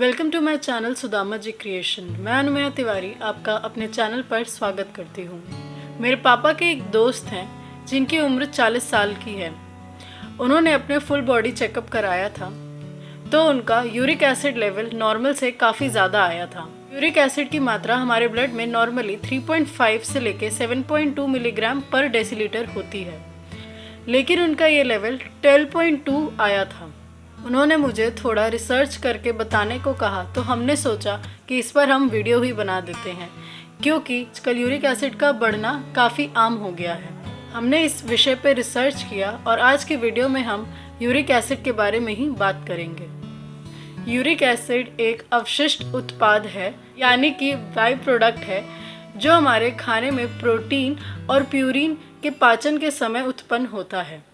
Welcome to my channel Sudama ji creation. मैं अनुमया तिवारी आपका अपने चैनल पर स्वागत करती हूँ। मेरे पापा के एक दोस्त हैं जिनकी उम्र 40 साल की है। उन्होंने अपने फुल बॉडी चेकअप कराया था तो उनका यूरिक एसिड लेवल नॉर्मल से काफ़ी ज़्यादा आया था। यूरिक एसिड की मात्रा हमारे ब्लड में नॉर्मली 3.5 से लेके 7.2 मिलीग्राम पर डेसीलीटर होती है, लेकिन उनका ये लेवल 12.2 आया था। उन्होंने मुझे थोड़ा रिसर्च करके बताने को कहा तो हमने सोचा कि इस पर हम वीडियो ही बना देते हैं, क्योंकि आजकल यूरिक एसिड का बढ़ना काफ़ी आम हो गया है। हमने इस विषय पर रिसर्च किया और आज की वीडियो में हम यूरिक एसिड के बारे में ही बात करेंगे। यूरिक एसिड एक अवशिष्ट उत्पाद है, यानी कि बाई प्रोडक्ट है, जो हमारे खाने में प्रोटीन और प्यूरिन के पाचन के समय उत्पन्न होता है।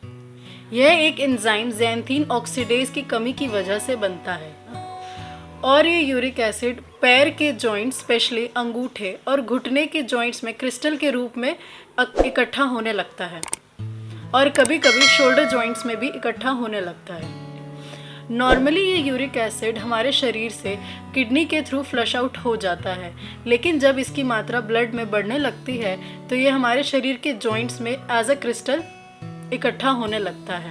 यह एक एंजाइम ज़ैंथीन ऑक्सीडेज की कमी की वजह से बनता है और ये यूरिक एसिड पैर के जॉइंट्स, स्पेशली अंगूठे और घुटने के जॉइंट्स में क्रिस्टल के रूप में इकट्ठा होने लगता है और कभी कभी शोल्डर जॉइंट्स में भी इकट्ठा होने लगता है। नॉर्मली ये यूरिक एसिड हमारे शरीर से किडनी के थ्रू फ्लश आउट हो जाता है, लेकिन जब इसकी मात्रा ब्लड में बढ़ने लगती है तो ये हमारे शरीर के जॉइंट्स में एज अ क्रिस्टल इकट्ठा होने लगता है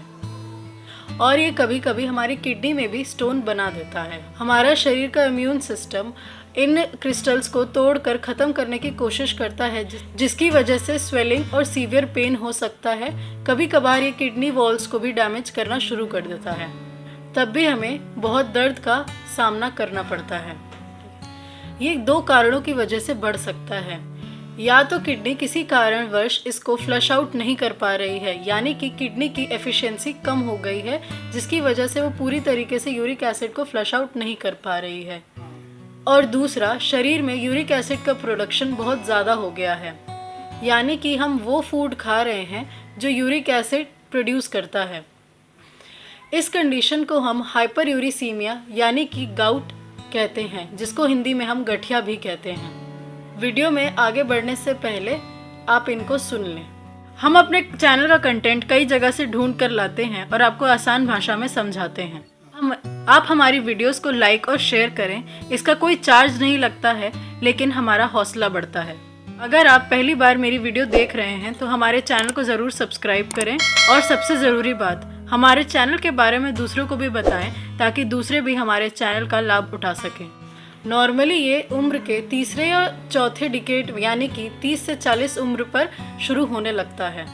और ये कभी कभी हमारी किडनी में भी स्टोन बना देता है। हमारा शरीर का इम्यून सिस्टम इन क्रिस्टल्स को तोड़कर ख़त्म करने की कोशिश करता है, जिसकी वजह से स्वेलिंग और सीवियर पेन हो सकता है। कभी कभार ये किडनी वॉल्स को भी डैमेज करना शुरू कर देता है, तब भी हमें बहुत दर्द का सामना करना पड़ता है। ये 2 कारणों की वजह से बढ़ सकता है। या तो किडनी किसी कारणवश इसको फ्लश आउट नहीं कर पा रही है, यानी कि किडनी की एफिशिएंसी कम हो गई है, जिसकी वजह से वो पूरी तरीके से यूरिक एसिड को फ्लश आउट नहीं कर पा रही है। और दूसरा, शरीर में यूरिक एसिड का प्रोडक्शन बहुत ज़्यादा हो गया है, यानी कि हम वो फूड खा रहे हैं जो यूरिक एसिड प्रोड्यूस करता है। इस कंडीशन को हम हाइपरयूरिसीमिया यानी कि गाउट कहते हैं, जिसको हिंदी में हम गठिया भी कहते हैं। वीडियो में आगे बढ़ने से पहले आप इनको सुन लें। हम अपने चैनल का कंटेंट कई जगह से ढूंढ कर लाते हैं और आपको आसान भाषा में समझाते हैं। आप हमारी वीडियोस को लाइक और शेयर करें, इसका कोई चार्ज नहीं लगता है, लेकिन हमारा हौसला बढ़ता है। अगर आप पहली बार मेरी वीडियो देख रहे हैं तो हमारे चैनल को ज़रूर सब्सक्राइब करें और सबसे ज़रूरी बात, हमारे चैनल के बारे में दूसरों को भी बताएं ताकि दूसरे भी हमारे चैनल का लाभ उठा सकें। नॉर्मली ये उम्र के तीसरे या चौथे डिकेड यानी कि 30 से 40 उम्र पर शुरू होने लगता है।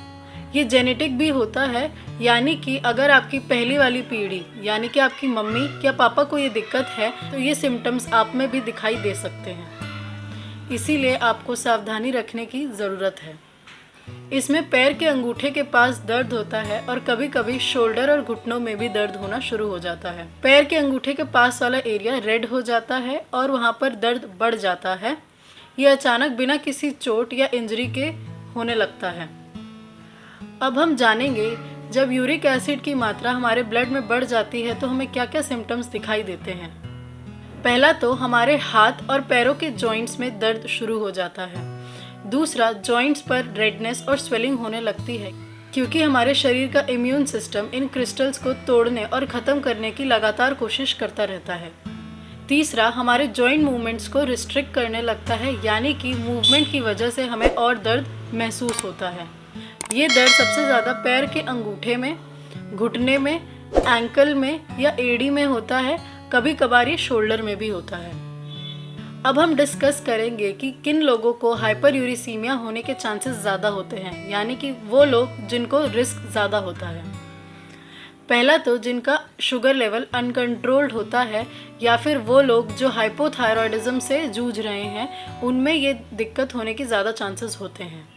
ये जेनेटिक भी होता है, यानी कि अगर आपकी पहली वाली पीढ़ी यानी कि आपकी मम्मी या पापा को ये दिक्कत है तो ये सिम्टम्स आप में भी दिखाई दे सकते हैं। इसीलिए आपको सावधानी रखने की ज़रूरत है। इसमें पैर के अंगूठे के पास दर्द होता है और कभी कभी शोल्डर और घुटनों में भी दर्द होना शुरू हो जाता है। पैर के अंगूठे के पास वाला एरिया रेड हो जाता है और वहाँ पर दर्द बढ़ जाता है। ये अचानक बिना किसी चोट या इंजरी के होने लगता है। अब हम जानेंगे, जब यूरिक एसिड की मात्रा हमारे ब्लड में बढ़ जाती है तो हमें क्या क्या सिम्टम्स दिखाई देते हैं। पहला तो हमारे हाथ और पैरों के जॉइंट्स में दर्द शुरू हो जाता है। दूसरा, जॉइंट्स पर रेडनेस और स्वेलिंग होने लगती है, क्योंकि हमारे शरीर का इम्यून सिस्टम इन क्रिस्टल्स को तोड़ने और ख़त्म करने की लगातार कोशिश करता रहता है। तीसरा, हमारे जॉइंट मूवमेंट्स को रिस्ट्रिक्ट करने लगता है, यानी कि मूवमेंट की वजह से हमें और दर्द महसूस होता है। ये दर्द सबसे ज़्यादा पैर के अंगूठे में, घुटने में, एंकल में या एड़ी में होता है। कभी कभार ये शोल्डर में भी होता है। अब हम डिस्कस करेंगे कि किन लोगों को हाइपरयूरिसीमिया होने के चांसेस ज़्यादा होते हैं, यानी कि वो लोग जिनको रिस्क ज़्यादा होता है। पहला तो जिनका शुगर लेवल अनकंट्रोल्ड होता है, या फिर वो लोग जो हाइपोथायरॉयडिज्म से जूझ रहे हैं, उनमें ये दिक्कत होने की ज़्यादा चांसेस होते हैं।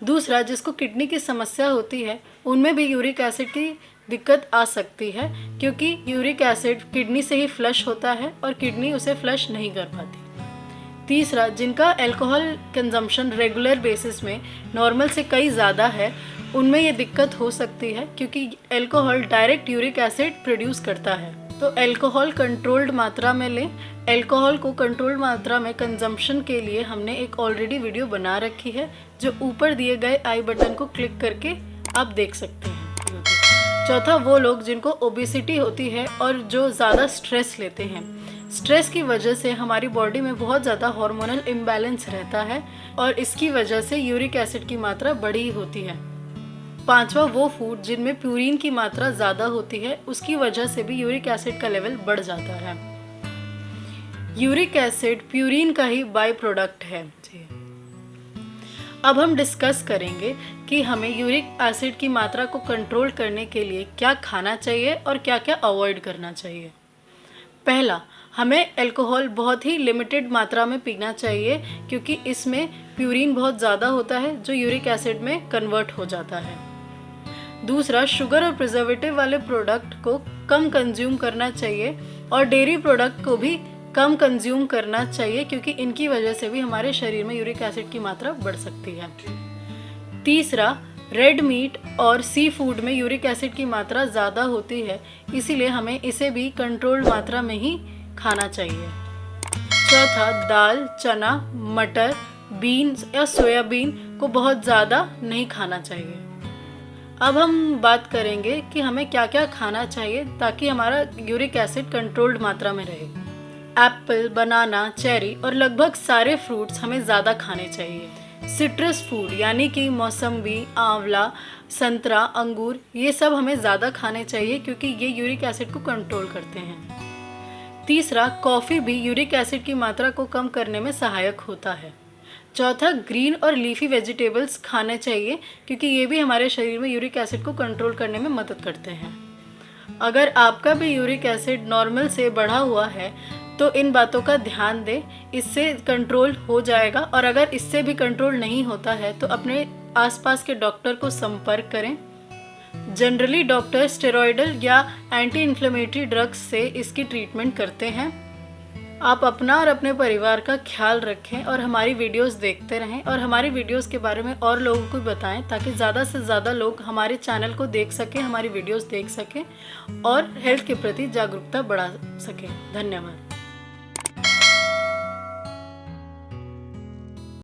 दूसरा, जिसको किडनी की समस्या होती है, उनमें भी यूरिक एसिड की दिक्कत आ सकती है, क्योंकि यूरिक एसिड किडनी से ही फ्लश होता है और किडनी उसे फ्लश नहीं कर पाती। तीसरा, जिनका अल्कोहल कंजम्पशन रेगुलर बेसिस में नॉर्मल से कई ज़्यादा है, उनमें ये दिक्कत हो सकती है, क्योंकि alcohol direct uric acid produce करता है। तो अल्कोहल कंट्रोल्ड मात्रा में लें। अल्कोहल को कंट्रोल्ड मात्रा में कंजम्पशन के लिए हमने एक ऑलरेडी वीडियो बना रखी है, जो ऊपर दिए गए आई बटन को क्लिक करके आप देख सकते हैं। चौथा, वो लोग जिनको ओबेसिटी होती है और जो ज़्यादा स्ट्रेस लेते हैं, स्ट्रेस की वजह से हमारी बॉडी में बहुत ज़्यादा हार्मोनल इम्बैलेंस रहता है और इसकी वजह से यूरिक एसिड की मात्रा बड़ी होती है। पांचवा, वो फूड जिनमें प्यूरिन की मात्रा ज़्यादा होती है, उसकी वजह से भी यूरिक एसिड का लेवल बढ़ जाता है। यूरिक एसिड प्यूरिन का ही बाय प्रोडक्ट है। अब हम डिस्कस करेंगे कि हमें यूरिक एसिड की मात्रा को कंट्रोल करने के लिए क्या खाना चाहिए और क्या क्या अवॉइड करना चाहिए। पहला, हमें अल्कोहल बहुत ही लिमिटेड मात्रा में पीना चाहिए क्योंकि इसमें प्यूरिन बहुत ज़्यादा होता है जो यूरिक एसिड में कन्वर्ट हो जाता है। दूसरा, शुगर और प्रिजर्वेटिव वाले प्रोडक्ट को कम कंज्यूम करना चाहिए और डेयरी प्रोडक्ट को भी कम कंज्यूम करना चाहिए क्योंकि इनकी वजह से भी हमारे शरीर में यूरिक एसिड की मात्रा बढ़ सकती है। तीसरा, रेड मीट और सी फूड में यूरिक एसिड की मात्रा ज़्यादा होती है, इसीलिए हमें इसे भी कंट्रोल्ड मात्रा में ही खाना चाहिए। चौथा, दाल, चना, मटर, बीन्स या सोयाबीन को बहुत ज़्यादा नहीं खाना चाहिए। अब हम बात करेंगे कि हमें क्या क्या खाना चाहिए ताकि हमारा यूरिक एसिड कंट्रोल्ड मात्रा में रहे। एप्पल, बनाना, चेरी और लगभग सारे फ्रूट्स हमें ज़्यादा खाने चाहिए। सिट्रस फूड यानी कि मौसम्बी, आंवला, संतरा, अंगूर, ये सब हमें ज़्यादा खाने चाहिए क्योंकि ये यूरिक एसिड को कंट्रोल करते हैं। तीसरा, कॉफ़ी भी यूरिक एसिड की मात्रा को कम करने में सहायक होता है। चौथा, ग्रीन और लीफी वेजिटेबल्स खाने चाहिए क्योंकि ये भी हमारे शरीर में यूरिक एसिड को कंट्रोल करने में मदद करते हैं। अगर आपका भी यूरिक एसिड नॉर्मल से बढ़ा हुआ है तो इन बातों का ध्यान दें, इससे कंट्रोल हो जाएगा। और अगर इससे भी कंट्रोल नहीं होता है तो अपने आसपास के डॉक्टर को संपर्क करें। जनरली डॉक्टर स्टेरॉयडल या एंटी इन्फ्लेमेटरी ड्रग्स से इसकी ट्रीटमेंट करते हैं। आप अपना और अपने परिवार का ख्याल रखें और हमारी वीडियोस देखते रहें और हमारी वीडियोस के बारे में और लोगों को बताएं ताकि ज़्यादा से ज़्यादा लोग हमारे चैनल को देख सकें, हमारी वीडियोस देख सकें और हेल्थ के प्रति जागरूकता बढ़ा सकें। धन्यवाद।